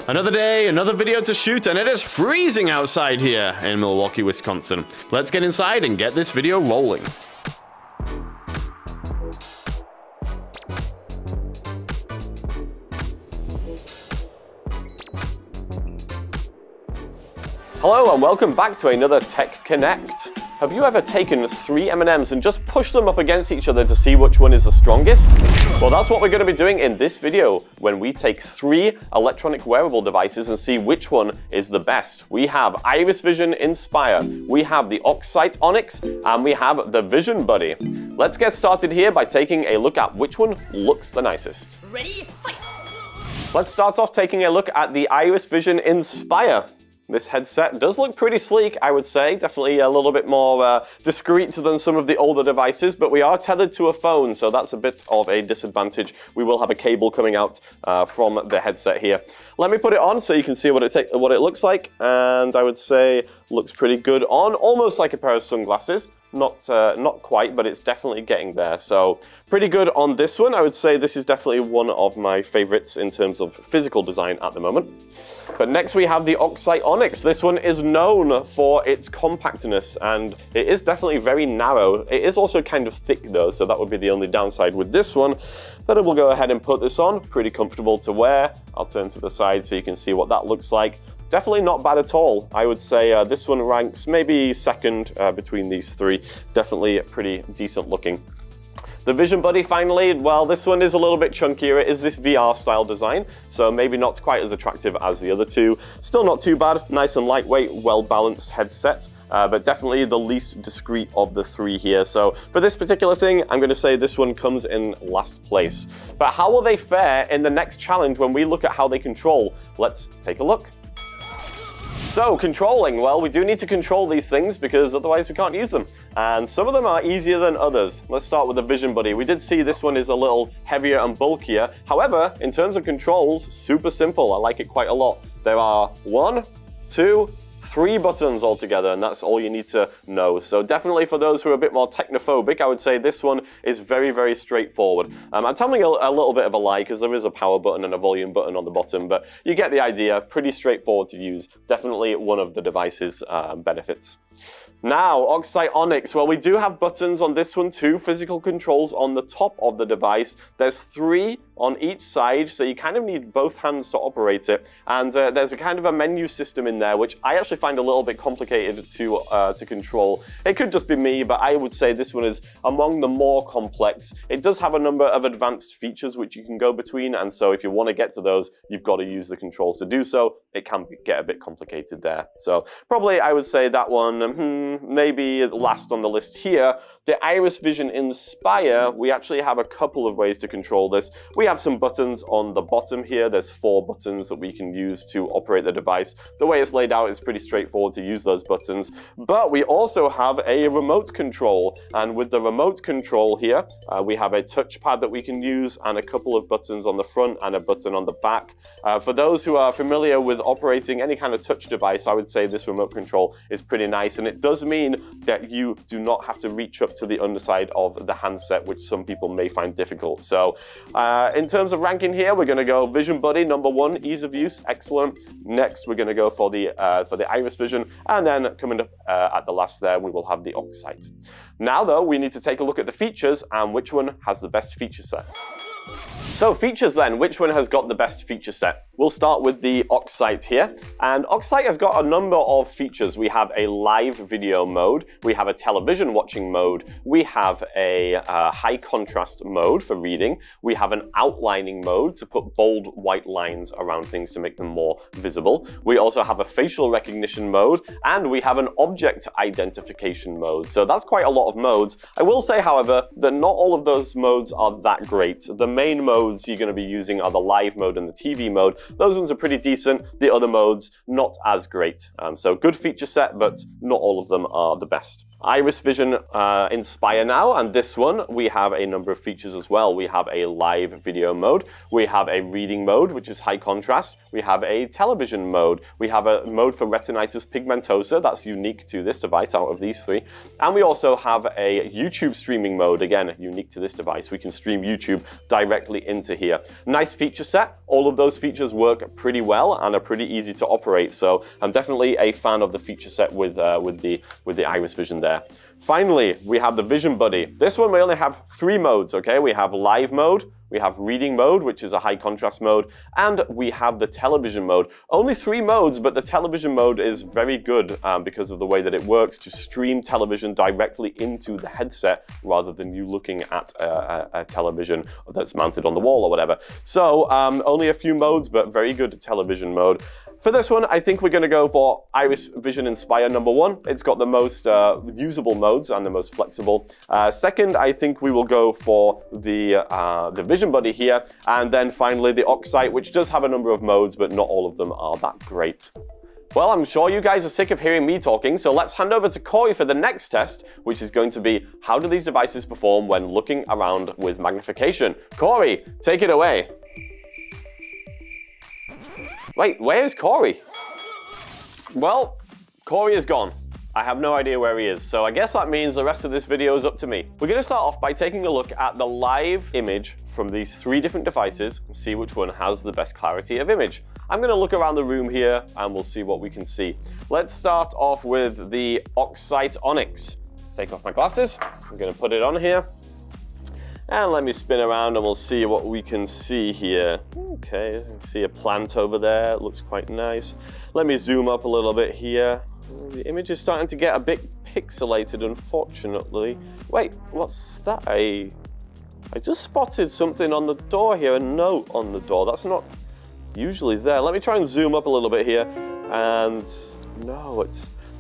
Another day, another video to shoot, and it is freezing outside here in Milwaukee, Wisconsin. Let's get inside and get this video rolling. Hello and welcome back to another Tech Connect. Have you ever taken 3 M&Ms and just pushed them up against each other to see which one is the strongest? Well, that's what we're going to be doing in this video when we take 3 electronic wearable devices and see which one is the best. We have IrisVision Inspire, we have the OxSight Onyx, and we have the Vision Buddy. Let's get started here by taking a look at which one looks the nicest. Ready, fight! Let's start off taking a look at the IrisVision Inspire. This headset does look pretty sleek, I would say. Definitely a little bit more discreet than some of the older devices, but we are tethered to a phone, so that's a bit of a disadvantage. We will have a cable coming out from the headset here. Let me put it on so you can see what it looks like, and I would say looks pretty good on, almost like a pair of sunglasses. Not quite, but it's definitely getting there. So pretty good on this one. I would say this is definitely one of my favorites in terms of physical design at the moment. But next we have the OxSight Onyx. This one is known for its compactness, and it is definitely very narrow. It is also kind of thick though, so that would be the only downside with this one. But we'll go ahead and put this on. Pretty comfortable to wear. I'll turn to the side so you can see what that looks like. Definitely not bad at all. I would say this one ranks maybe second between these 3. Definitely pretty decent looking. The Vision Buddy finally, well, this one is a little bit chunkier. It is this VR style design, so maybe not quite as attractive as the other 2. Still not too bad. Nice and lightweight, well-balanced headset. But definitely the least discreet of the 3 here. So for this particular thing, I'm going to say this one comes in last place. But how will they fare in the next challenge when we look at how they control? Let's take a look. So controlling, well, we do need to control these things because otherwise we can't use them. And some of them are easier than others. Let's start with the Vision Buddy. We did see this one is a little heavier and bulkier. However, in terms of controls, super simple. I like it quite a lot. There are 1, 2, 3 buttons altogether, and that's all you need to know. So definitely for those who are a bit more technophobic, I would say this one is very, very straightforward. I'm telling a little bit of a lie because there is a power button and a volume button on the bottom, but you get the idea. Pretty straightforward to use. Definitely one of the device's benefits. Now, OxSight Onyx. Well, we do have buttons on this one too, physical controls on the top of the device. There's 3 on each side, so you kind of need both hands to operate it. And there's a kind of a menu system in there, which I actually find a little bit complicated to control. It could just be me, but I would say this one is among the more complex. It does have a number of advanced features which you can go between, and so if you want to get to those, you've got to use the controls to do so. It can get a bit complicated there. So probably I would say that one, maybe last on the list here. The IrisVision Inspire, we actually have a couple of ways to control this. We have some buttons on the bottom here. There's 4 buttons that we can use to operate the device. The way it's laid out is pretty straightforward to use those buttons. But we also have a remote control. And with the remote control here, we have a touchpad that we can use and a couple of buttons on the front and a button on the back. For those who are familiar with operating any kind of touch device, I would say this remote control is pretty nice. And it does mean that you do not have to reach up to the underside of the handset, which some people may find difficult. So in terms of ranking here, we're going to go Vision Buddy, number 1, ease of use, excellent. Next, we're going to go for the IrisVision, and then coming up at the last there, we will have the OxSight. Now though, we need to take a look at the features and which one has the best feature set. So features then, which one has got the best feature set? We'll start with the OxSight here. And OxSight has got a number of features. We have a live video mode, we have a television watching mode, we have a high contrast mode for reading, we have an outlining mode to put bold white lines around things to make them more visible. We also have a facial recognition mode, and we have an object identification mode. So that's quite a lot of modes. I will say, however, that not all of those modes are that great. The main modes you're going to be using are the live mode and the TV mode. Those ones are pretty decent. The other modes, not as great. So good feature set, but not all of them are the best. IrisVision Inspire now, and this one we have a number of features as well. We have a live video mode, we have a reading mode which is high contrast, we have a television mode, we have a mode for retinitis pigmentosa that's unique to this device out of these 3, and we also have a YouTube streaming mode, again unique to this device. We can stream YouTube directly into here. Nice feature set. All of those features work pretty well and are pretty easy to operate. So I'm definitely a fan of the feature set with the IrisVision there. Finally, we have the Vision Buddy. This one we only have 3 modes, okay? We have live mode, we have reading mode, which is a high contrast mode, and we have the television mode. Only 3 modes, but the television mode is very good because of the way that it works to stream television directly into the headset rather than you looking at a television that's mounted on the wall or whatever. So only a few modes, but very good television mode. For this one, I think we're going to go for IrisVision Inspire number 1. It's got the most usable modes and the most flexible. Second, I think we will go for the Vision Buddy here. And then finally, the OxSight, which does have a number of modes, but not all of them are that great. Well, I'm sure you guys are sick of hearing me talking, so let's hand over to Cory for the next test, which is going to be how do these devices perform when looking around with magnification. Cory, take it away. Wait, where's Cory? Well, Cory is gone. I have no idea where he is, so I guess that means the rest of this video is up to me. We're going to start off by taking a look at the live image from these 3 different devices and see which one has the best clarity of image. I'm going to look around the room here and we'll see what we can see. Let's start off with the OxSight Onyx. Take off my glasses. I'm going to put it on here. And let me spin around and we'll see what we can see here. Okay, I see a plant over there. It looks quite nice. Let me zoom up a little bit here. The image is starting to get a bit pixelated, unfortunately. Wait, what's that? I just spotted something on the door here, a note on the door. That's not usually there. Let me try and zoom up a little bit here. And no,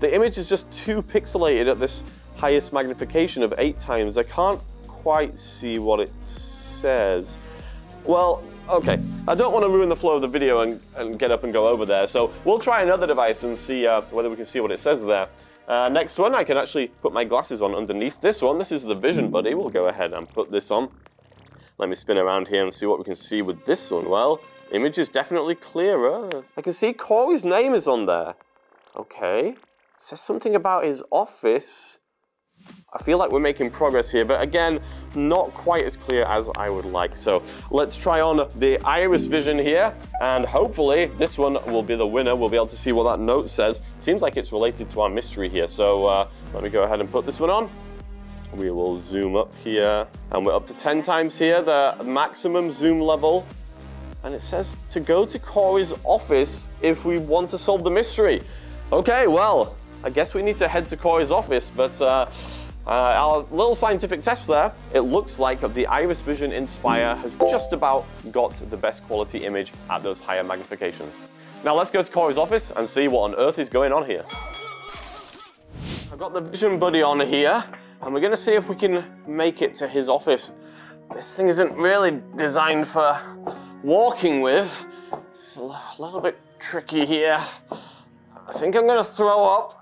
the image is just too pixelated at this highest magnification of 8 times. I can't quite see what it says. Well, okay, I don't want to ruin the flow of the video and get up and go over there, so we'll try another device and see whether we can see what it says there. Next one, I can actually put my glasses on underneath this one. This is the Vision Buddy. We'll go ahead and put this on. Let me spin around here and see what we can see with this one. Well, image is definitely clearer. I can see Cory's name is on there. Okay, it says something about his office. I feel like we're making progress here, but again, not quite as clear as I would like. So let's try on the IrisVision here, and hopefully this one will be the winner. We'll be able to see what that note says. Seems like it's related to our mystery here. So let me go ahead and put this one on. We will zoom up here, and we're up to 10 times here, the maximum zoom level. And it says to go to Cory's office if we want to solve the mystery. Okay, well, I guess we need to head to Cory's office, but our little scientific test there, it looks like the IrisVision Inspire has just about got the best quality image at those higher magnifications. Now let's go to Cory's office and see what on earth is going on here. I've got the Vision Buddy on here, and we're gonna see if we can make it to his office. This thing isn't really designed for walking with. It's a little bit tricky here. I think I'm gonna throw up.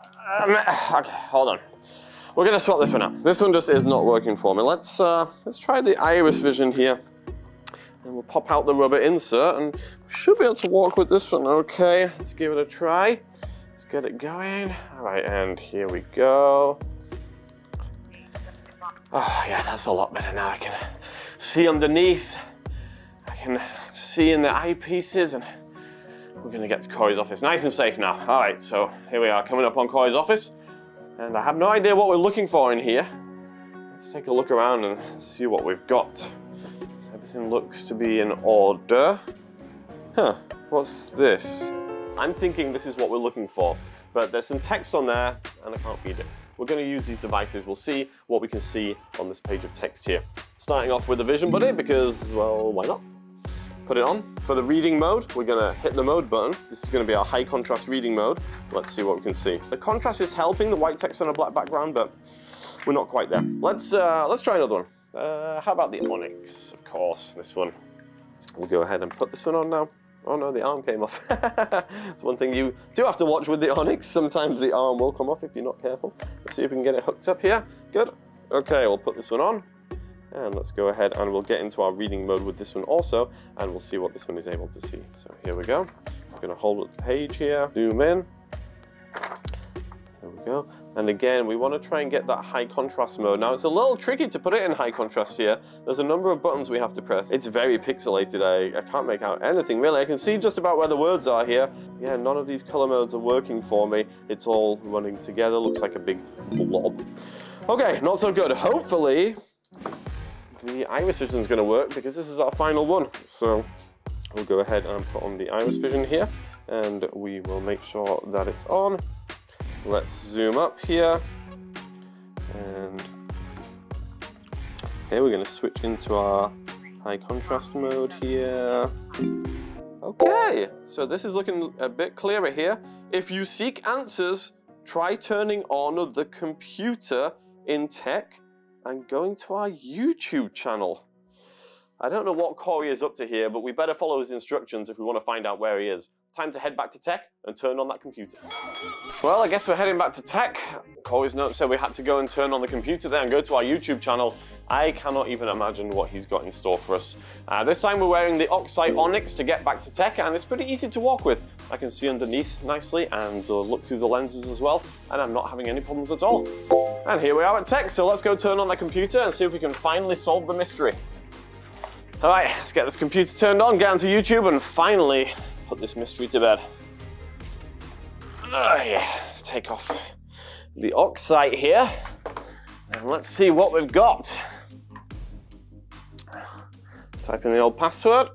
Okay, hold on. We're gonna swap this one out. This one just is not working for me. Let's try the IrisVision here. And we'll pop out the rubber insert and we should be able to walk with this one. Okay, let's give it a try. Let's get it going. All right, and here we go. Oh yeah, that's a lot better now. I can see underneath. I can see in the eyepieces, and we're gonna get to Cory's office nice and safe now. All right, so here we are coming up on Cory's office. And I have no idea what we're looking for in here. Let's take a look around and see what we've got. So everything looks to be in order. Huh, what's this? I'm thinking this is what we're looking for, but there's some text on there and I can't read it. We're gonna use these devices. We'll see what we can see on this page of text here. Starting off with the Vision Buddy because, well, why not? Put it on. For the reading mode, we're gonna hit the mode button. This is gonna be our high contrast reading mode. Let's see what we can see. The contrast is helping the white text on a black background, but we're not quite there. Let's try another one. How about the Onyx? Of course, this one. We'll go ahead and put this one on now. Oh no, the arm came off. It's one thing you do have to watch with the Onyx. Sometimes the arm will come off if you're not careful. Let's see if we can get it hooked up here. Good. Okay, we'll put this one on. And let's go ahead and we'll get into our reading mode with this one also, and we'll see what this one is able to see. So here we go. I'm gonna hold up the page here, zoom in. There we go. And again, we want to try and get that high contrast mode. Now, it's a little tricky to put it in high contrast here. There's a number of buttons we have to press. It's very pixelated. I can't make out anything, really. I can see just about where the words are here. Yeah, none of these color modes are working for me. It's all running together. Looks like a big blob. Okay, not so good. Hopefully, the IrisVision is going to work because this is our final one. So we'll go ahead and put on the IrisVision here, and we will make sure that it's on. Let's zoom up here, and okay, we're going to switch into our high contrast mode here. Okay, so this is looking a bit clearer here. If you seek answers, try turning on the computer in tech and going to our YouTube channel. I don't know what Cory is up to here, but we better follow his instructions if we want to find out where he is. Time to head back to tech and turn on that computer. Well, I guess we're heading back to tech. Cory's note said we had to go and turn on the computer there and go to our YouTube channel. I cannot even imagine what he's got in store for us. This time we're wearing the OxSight Onyx to get back to tech, and it's pretty easy to walk with. I can see underneath nicely and look through the lenses as well, and I'm not having any problems at all. And here we are at tech, so let's go turn on the computer and see if we can finally solve the mystery. All right, let's get this computer turned on, get onto YouTube, and finally put this mystery to bed. Yeah, let's take off the OxSight here, and let's see what we've got. Type in the old password,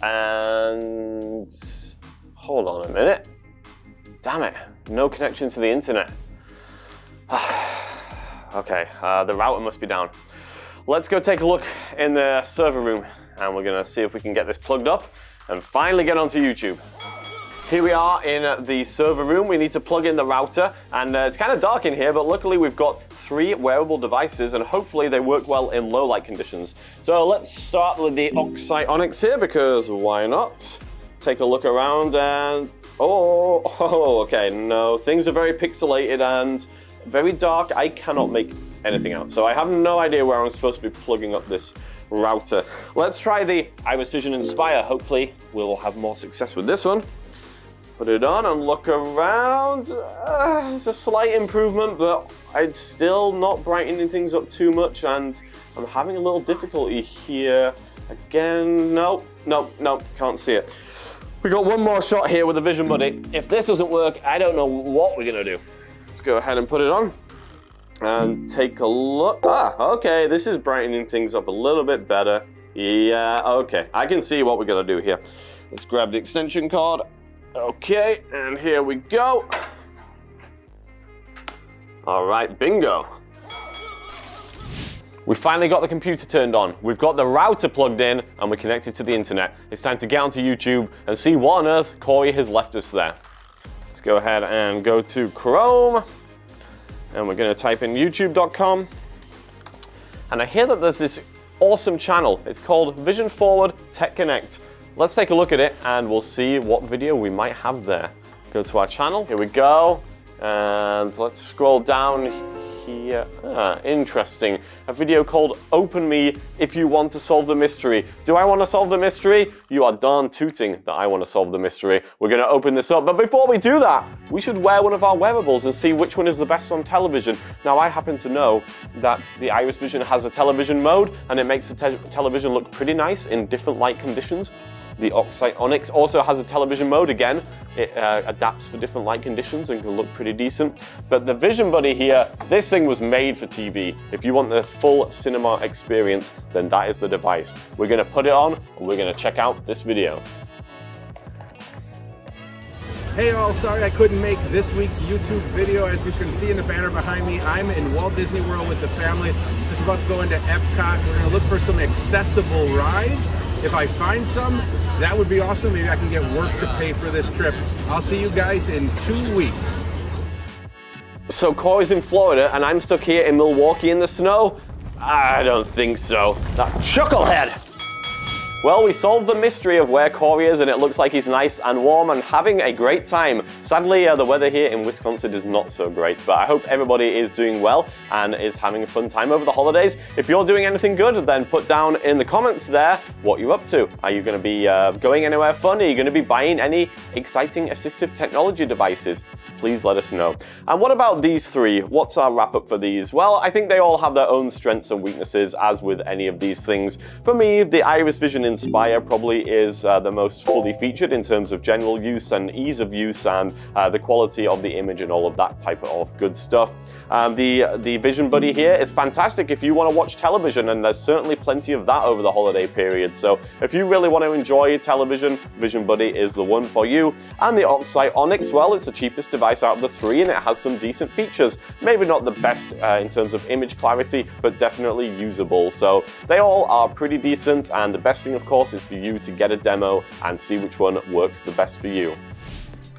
and hold on a minute. Damn it, no connection to the internet. Okay, the router must be down. Let's go take a look in the server room, and we're gonna see if we can get this plugged up and finally get onto YouTube. Here we are in the server room. We need to plug in the router, and it's kind of dark in here, but luckily we've got 3 wearable devices, and hopefully they work well in low light conditions. So let's start with the OxSight Onyx here, because why not? Take a look around, and okay, no, things are very pixelated and very dark. I cannot make anything out, so I have no idea where I'm supposed to be plugging up this router. Let's try the IrisVision Inspire. Hopefully we'll have more success with this one. Put it on and look around. It's a slight improvement, but it's still not brightening things up too much, and I'm having a little difficulty here. Again, no, can't see it. We got one more shot here with the Vision Buddy. If this doesn't work, I don't know what we're gonna do. Let's go ahead and put it on and take a look. Okay, this is brightening things up a little bit better. Yeah, okay, I can see what we're gonna do here. Let's grab the extension cord. Okay, and here we go. All right, bingo. We finally got the computer turned on. We've got the router plugged in, and we're connected to the internet. It's time to get onto YouTube and see what on earth Cory has left us there. Let's go ahead and go to Chrome, and we're gonna type in youtube.com. And I hear that there's this awesome channel. It's called Vision Forward Tech Connect. Let's take a look at it, and we'll see what video we might have there. Go to our channel, here we go, and let's scroll down here. Interesting. A video called Open Me If You Want to Solve the Mystery. Do I want to solve the mystery? You are darn tooting that I want to solve the mystery. We're going to open this up, but before we do that, we should wear one of our wearables and see which one is the best on television. Now, I happen to know that the IrisVision has a television mode, and it makes the television look pretty nice in different light conditions. The OxSight Onyx also has a television mode. Again, it adapts for different light conditions and can look pretty decent. But the Vision Buddy here, this thing was made for TV. If you want the full cinema experience, then that is the device. We're gonna put it on, and we're gonna check out this video. Hey all, sorry I couldn't make this week's YouTube video. As you can see in the banner behind me, I'm in Walt Disney World with the family. Just about to go into Epcot. We're gonna look for some accessible rides. If I find some, that would be awesome. Maybe I can get work to pay for this trip. I'll see you guys in 2 weeks. So Cory's in Florida, and I'm stuck here in Milwaukee in the snow? I don't think so. That chucklehead! Well, we solved the mystery of where Cory is, and it looks like he's nice and warm and having a great time. Sadly, the weather here in Wisconsin is not so great, but I hope everybody is doing well and is having a fun time over the holidays. If you're doing anything good, then put down in the comments there what you're up to. Are you going to be going anywhere fun? Are you going to be buying any exciting assistive technology devices? Please let us know. And what about these three? What's our wrap up for these? Well, I think they all have their own strengths and weaknesses, as with any of these things. For me, the IrisVision Inspire probably is the most fully featured in terms of general use and ease of use and the quality of the image and all of that type of good stuff. The Vision Buddy here is fantastic if you want to watch television, and there's certainly plenty of that over the holiday period. So if you really want to enjoy television, Vision Buddy is the one for you. And the OxSight Onyx, well, it's the cheapest device out of the three, and it has some decent features. Maybe not the best in terms of image clarity, but definitely usable. So they all are pretty decent, and the best thing, of course, is for you to get a demo and see which one works the best for you.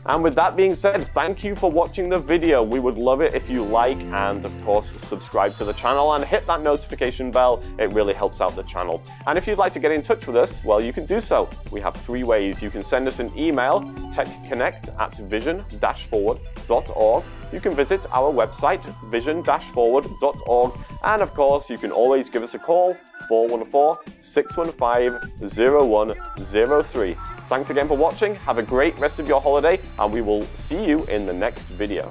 And with that being said, thank you for watching the video. We would love it if you like and, of course, subscribe to the channel and hit that notification bell. It really helps out the channel. And if you'd like to get in touch with us, well, you can do so. We have three ways. You can send us an email, techconnect@vision-forward.org. You can visit our website, vision-forward.org. And, of course, you can always give us a call, 414-615-0103. Thanks again for watching. Have a great rest of your holiday, and we will see you in the next video.